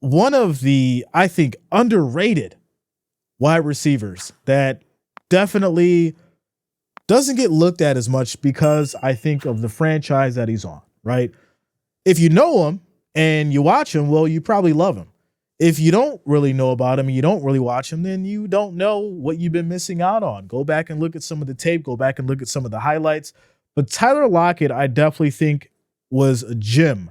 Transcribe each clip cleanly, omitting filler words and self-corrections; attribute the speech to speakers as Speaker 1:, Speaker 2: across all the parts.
Speaker 1: one of the, I think, underrated wide receivers that definitely doesn't get looked at as much because I think of the franchise that he's on, right? If you know him and you watch him, well, you probably love him. If you don't really know about him and you don't really watch him, then you don't know what you've been missing out on. Go back and look at some of the tape, go back and look at some of the highlights. But Tyler Lockett, I definitely think was a gem,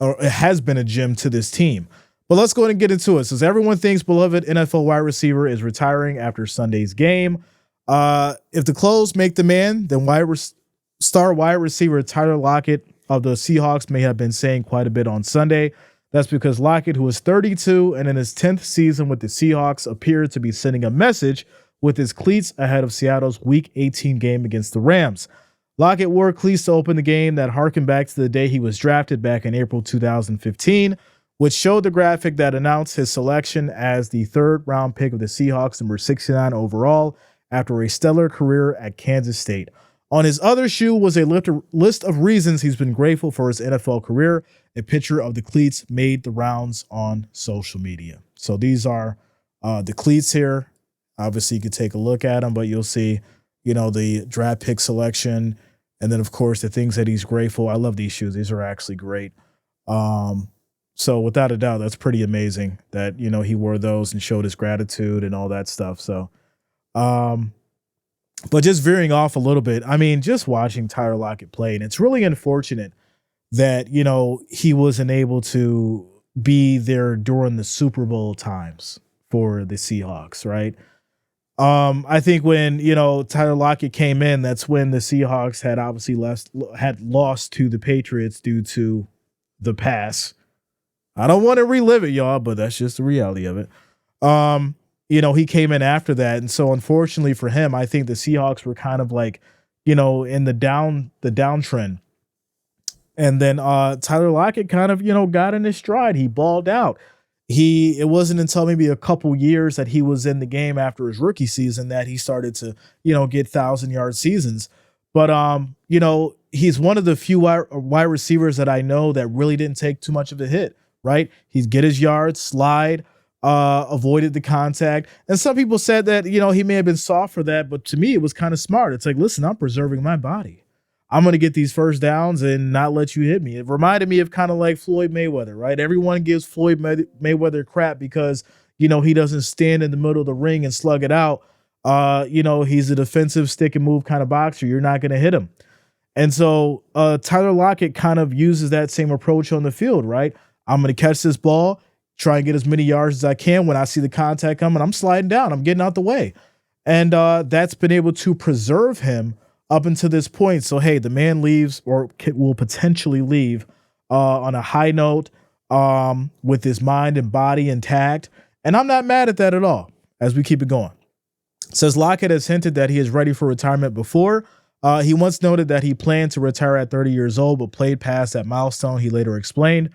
Speaker 1: or it has been a gem to this team. But let's go ahead and get into it. Since everyone thinks beloved NFL wide receiver is retiring after Sunday's game, if the clothes make the man, then star wide receiver Tyler Lockett of the Seahawks may have been saying quite a bit on Sunday. That's because Lockett, who is 32 and in his 10th season with the Seahawks, appeared to be sending a message with his cleats ahead of Seattle's Week 18 game against the Rams. Lockett wore cleats to open the game that harkened back to the day he was drafted back in April 2015, which showed the graphic that announced his selection as the third-round pick of the Seahawks, number 69 overall, after a stellar career at Kansas State. On his other shoe was a list of reasons he's been grateful for his NFL career. A picture of the cleats made the rounds on social media. So these are the cleats here. Obviously, you could take a look at them, but you'll see, the draft pick selection. And then, of course, the things that he's grateful. I love these shoes. These are actually great. So without a doubt, that's pretty amazing that, he wore those and showed his gratitude and all that stuff. So, but just veering off a little bit, I mean, just watching Tyler Lockett play, and it's really unfortunate that, he wasn't able to be there during the Super Bowl times for the Seahawks, right? I think when, Tyler Lockett came in, that's when the Seahawks had obviously lost to the Patriots due to the pass. I don't want to relive it, y'all, but that's just the reality of it. He came in after that. And so unfortunately for him, I think the Seahawks were kind of like, in the downtrend. And then Tyler Lockett kind of, got in his stride. He balled out. It wasn't until maybe a couple years that he was in the game after his rookie season that he started to, get 1,000-yard seasons. But, he's one of the few wide receivers that I know that really didn't take too much of a hit, right? He'd get his yards, slide, avoided the contact. And some people said that, he may have been soft for that, but to me, it was kind of smart. It's like, listen, I'm preserving my body. I'm going to get these first downs and not let you hit me. It reminded me of kind of like Floyd Mayweather, right? Everyone gives Floyd Mayweather crap because, he doesn't stand in the middle of the ring and slug it out. He's a defensive stick and move kind of boxer. You're not going to hit him. And so Tyler Lockett kind of uses that same approach on the field, right? I'm going to catch this ball, try and get as many yards as I can. When I see the contact coming, I'm sliding down. I'm getting out the way. And that's been able to preserve him up until this point. So, hey, the man leaves or will potentially leave on a high note with his mind and body intact. And I'm not mad at that at all as we keep it going. It says Lockett has hinted that he is ready for retirement before. He once noted that he planned to retire at 30 years old, but played past that milestone, he later explained.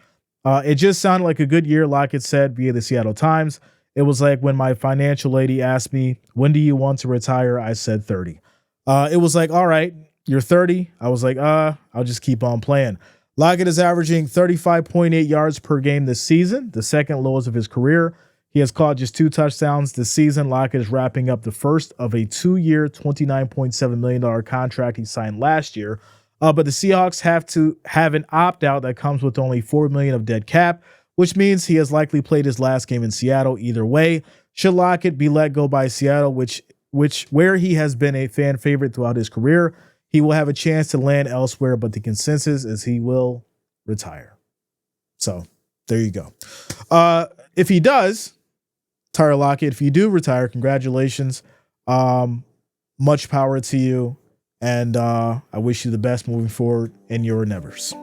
Speaker 1: It just sounded like a good year, Lockett said via the Seattle Times. It was like when my financial lady asked me, when do you want to retire? I said 30. It was like, all right, you're 30. I was like, I'll just keep on playing. Lockett is averaging 35.8 yards per game this season, the second lowest of his career. He has caught just 2 touchdowns this season. Lockett is wrapping up the first of a 2-year, $29.7 million contract he signed last year. But the Seahawks have to have an opt-out that comes with only $4 million of dead cap, which means he has likely played his last game in Seattle either way. Should Lockett be let go by Seattle, where he has been a fan favorite throughout his career, he will have a chance to land elsewhere, but the consensus is he will retire. So there you go. If he does, Tyler Lockett, if you do retire, congratulations. Much power to you. And I wish you the best moving forward in your endeavors.